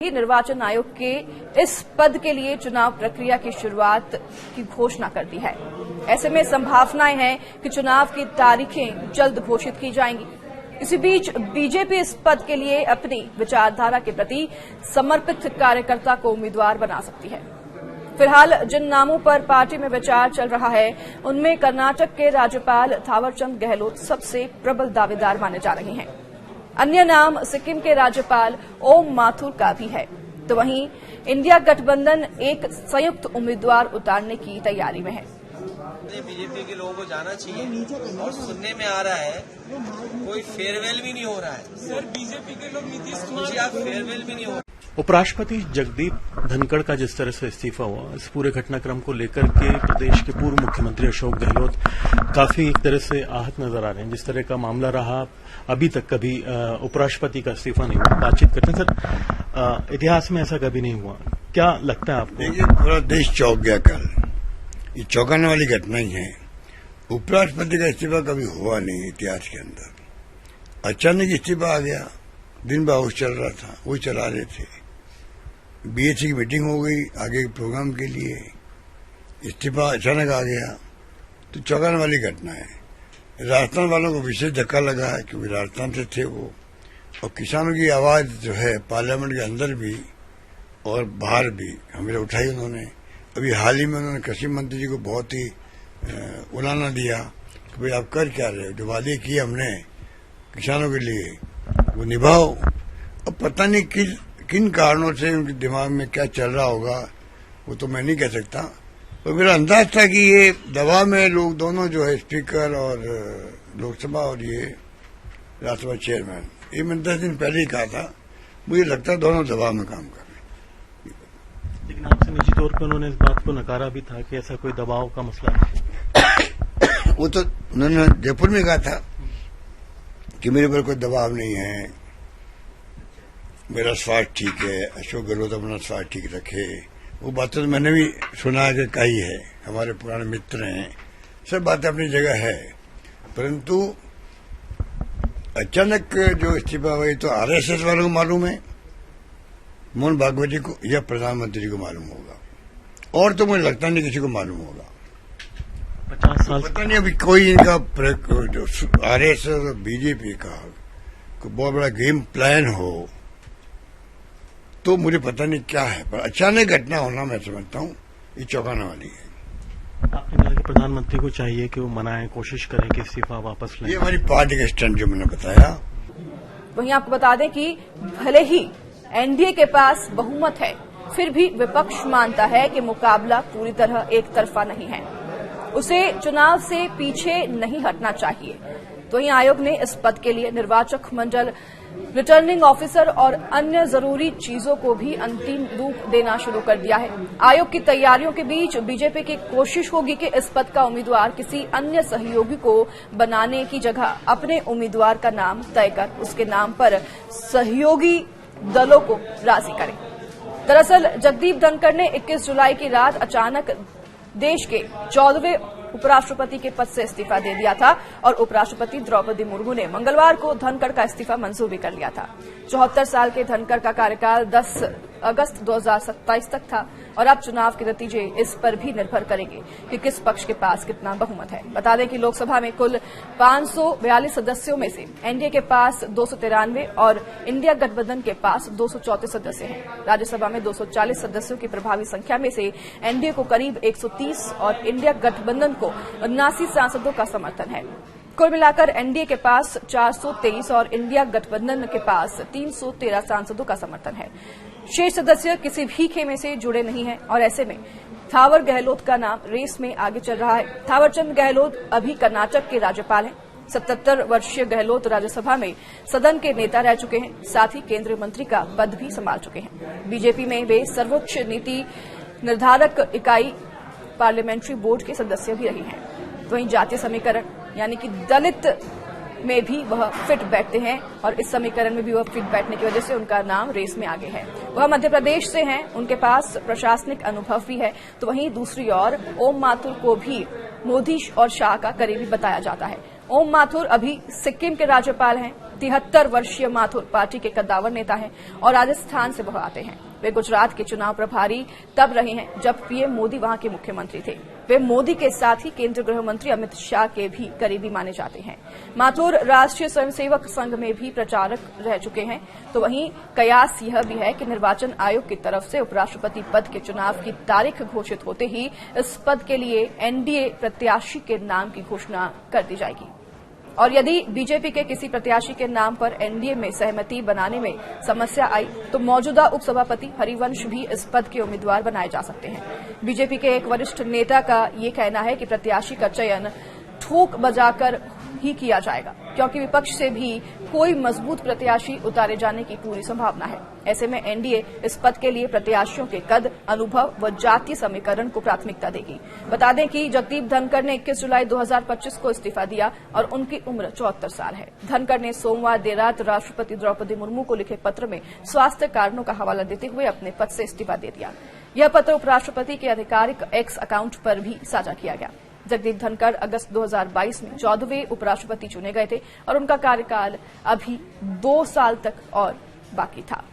निर्वाचन आयोग के इस पद के लिए चुनाव प्रक्रिया की शुरुआत की घोषणा कर दी है। ऐसे में संभावनाएं हैं कि चुनाव की तारीखें जल्द घोषित की जाएंगी। इसी बीच बीजेपी इस पद के लिए अपनी विचारधारा के प्रति समर्पित कार्यकर्ता को उम्मीदवार बना सकती है। फिलहाल जिन नामों पर पार्टी में विचार चल रहा है, उनमें कर्नाटक के राज्यपाल थावरचंद गहलोत सबसे प्रबल दावेदार माने जा रहे हैं। अन्य नाम सिक्किम के राज्यपाल ओम माथुर का भी है, तो वहीं इंडिया गठबंधन एक संयुक्त उम्मीदवार उतारने की तैयारी में है। बीजेपी के लोगों को जाना चाहिए और सुनने में आ रहा है कोई फेयरवेल भी नहीं हो रहा है। सर, बीजेपी के लोग नीतीश कुमार फेयरवेल भी नहीं हो रहा। उपराष्ट्रपति जगदीप धनखड़ का जिस तरह से इस्तीफा हुआ, इस पूरे घटनाक्रम को लेकर के प्रदेश के पूर्व मुख्यमंत्री अशोक गहलोत काफी एक तरह से आहत नजर आ रहे हैं। जिस तरह का मामला रहा, अभी तक कभी उपराष्ट्रपति का इस्तीफा नहीं हुआ। बातचीत करते हैं सर, इतिहास में ऐसा कभी नहीं हुआ, क्या लगता है आपको? देखिए, पूरा देश चौंक गया कल। ये चौंकाने वाली घटना ही है। उपराष्ट्रपति का इस्तीफा कभी हुआ नहीं इतिहास के अंदर। अचानक इस्तीफा आ गया। दिन भर हाउस चल रहा था, वही चला रहे थे। बीएससी की मीटिंग हो गई आगे के प्रोग्राम के लिए, इस्तीफा अचानक आ गया, तो चौंकाने वाली घटना है। राजस्थान वालों को विशेष धक्का लगा है क्योंकि राजस्थान से थे वो, और किसानों की आवाज जो है पार्लियामेंट के अंदर भी और बाहर भी हमें उठाई उन्होंने। अभी हाल ही में उन्होंने कृषि मंत्री जी को बहुत ही उलाना दिया कि भाई आप कर क्या रहे हो, जो वादे किए हमने किसानों के लिए वो निभाओ। अब पता नहीं किन कारणों से उनके दिमाग में क्या चल रहा होगा, वो तो मैं नहीं कह सकता। तो मेरा अंदाज था कि ये दबाव में लोग दोनों जो है स्पीकर और लोकसभा और ये राज्यसभा चेयरमैन, ये मैंने 10 दिन पहले ही कहा था, मुझे लगता है दोनों दबाव में काम कर रहे हैं। लेकिन आपसे निजी तौर पर उन्होंने इस बात को नकारा भी था कि ऐसा कोई दबाव का मसला नहीं। वो तो उन्होंने जयपुर में कहा था कि मेरे पर कोई दबाव नहीं है, मेरा स्वास्थ्य ठीक है, अशोक गहलोत अपना स्वास्थ्य ठीक रखे। वो बातें तो मैंने भी सुना है कि कही है, हमारे पुराने मित्र हैं, सब बातें अपनी जगह है। परंतु अचानक जो इस्तीफा हुई तो आरएसएस वालों को मालूम है, मोहन भागवत जी को या प्रधानमंत्री जी को मालूम होगा, और तो मुझे लगता नहीं किसी को मालूम होगा। 50 साल पता नहीं अभी कोई इनका आरएसएस और बीजेपी का कोई बहुत बड़ा गेम प्लान हो तो मुझे पता नहीं क्या है, पर अचानक घटना होना मैं समझता हूँ ये चौंकाने वाली है। आपने कहा कि प्रधानमंत्री को चाहिए कि वो मनाएं, कोशिश करें कि इस्तीफा वापस लें। ये हमारी पार्टी का स्टैंड जो मैंने बताया। वहीं आपको बता दें कि भले ही एनडीए के पास बहुमत है, फिर भी विपक्ष मानता है कि मुकाबला पूरी तरह एक तरफा नहीं है, उसे चुनाव से पीछे नहीं हटना चाहिए। तो वहीं आयोग ने इस पद के लिए निर्वाचक मंडल, रिटर्निंग ऑफिसर और अन्य जरूरी चीजों को भी अंतिम रूप देना शुरू कर दिया है। आयोग की तैयारियों के बीच बीजेपी की कोशिश होगी कि इस पद का उम्मीदवार किसी अन्य सहयोगी को बनाने की जगह अपने उम्मीदवार का नाम तय कर उसके नाम पर सहयोगी दलों को राजी करें। दरअसल जगदीप धनखड़ ने 21 जुलाई की रात अचानक देश के 14वें उपराष्ट्रपति के पद से इस्तीफा दे दिया था और उपराष्ट्रपति द्रौपदी मुर्मू ने मंगलवार को धनखड़ का इस्तीफा मंजूर भी कर लिया था। 74 साल के धनखड़ का कार्यकाल 10 अगस्त 2027 तक था और अब चुनाव के नतीजे इस पर भी निर्भर करेंगे कि किस पक्ष के पास कितना बहुमत है। बता दें कि लोकसभा में कुल 542 सदस्यों में से एनडीए के पास 293 और इंडिया गठबंधन के पास 234 सदस्य हैं। राज्यसभा में 240 सदस्यों की प्रभावी संख्या में से एनडीए को करीब 130 और इंडिया गठबंधन को 79 सांसदों का समर्थन है। कुल मिलाकर एनडीए के पास 423 और इंडिया गठबंधन के पास 313 सांसदों का समर्थन है। शेष सदस्य किसी भी खेमे से जुड़े नहीं हैं और ऐसे में थावर गहलोत का नाम रेस में आगे चल रहा है। थावरचंद गहलोत अभी कर्नाटक के राज्यपाल हैं। 77 वर्षीय गहलोत राज्यसभा में सदन के नेता रह चुके हैं, साथ ही केंद्रीय मंत्री का पद भी संभाल चुके हैं। बीजेपी में वे सर्वोच्च नीति निर्धारक इकाई पार्लियामेंट्री बोर्ड के सदस्य भी रहे हैं। वहीं जातीय समीकरण यानी कि दलित में भी वह फिट बैठते हैं और इस समीकरण में भी वह फिट बैठने की वजह से उनका नाम रेस में आगे है। वह मध्य प्रदेश से हैं, उनके पास प्रशासनिक अनुभव भी है। तो वहीं दूसरी ओर ओम माथुर को भी मोदी और शाह का करीबी बताया जाता है। ओम माथुर अभी सिक्किम के राज्यपाल हैं। 73 वर्षीय माथुर पार्टी के कद्दावर नेता हैं और राजस्थान से वह आते हैं। वे गुजरात के चुनाव प्रभारी तब रहे हैं जब पीएम मोदी वहां के मुख्यमंत्री थे। वे मोदी के साथ ही केंद्रीय गृह मंत्री अमित शाह के भी करीबी माने जाते हैं। माथुर राष्ट्रीय स्वयंसेवक संघ में भी प्रचारक रह चुके हैं। तो वहीं कयास यह भी है कि निर्वाचन आयोग की तरफ से उपराष्ट्रपति पद के चुनाव की तारीख घोषित होते ही इस पद के लिए एनडीए प्रत्याशी के नाम की घोषणा कर दी जाएगी। और यदि बीजेपी के किसी प्रत्याशी के नाम पर एनडीए में सहमति बनाने में समस्या आई तो मौजूदा उपसभापति हरिवंश भी इस पद के उम्मीदवार बनाए जा सकते हैं। बीजेपी के एक वरिष्ठ नेता का ये कहना है कि प्रत्याशी का चयन ठोक बजाकर ही किया जाएगा, क्योंकि विपक्ष से भी कोई मजबूत प्रत्याशी उतारे जाने की पूरी संभावना है। ऐसे में एनडीए इस पद के लिए प्रत्याशियों के कद, अनुभव व जातीय समीकरण को प्राथमिकता देगी। बता दें कि जगदीप धनखड़ ने 21 जुलाई 2025 को इस्तीफा दिया और उनकी उम्र 74 साल है। धनखड़ ने सोमवार देर रात राष्ट्रपति द्रौपदी मुर्मू को लिखे पत्र में स्वास्थ्य कारणों का हवाला देते हुए अपने पद से इस्तीफा दे दिया। यह पत्र उपराष्ट्रपति के आधिकारिक एक्स अकाउंट पर भी साझा किया गया। जगदीप धनखड़ अगस्त 2022 में 14वें उपराष्ट्रपति चुने गए थे और उनका कार्यकाल अभी 2 साल तक और बाकी था।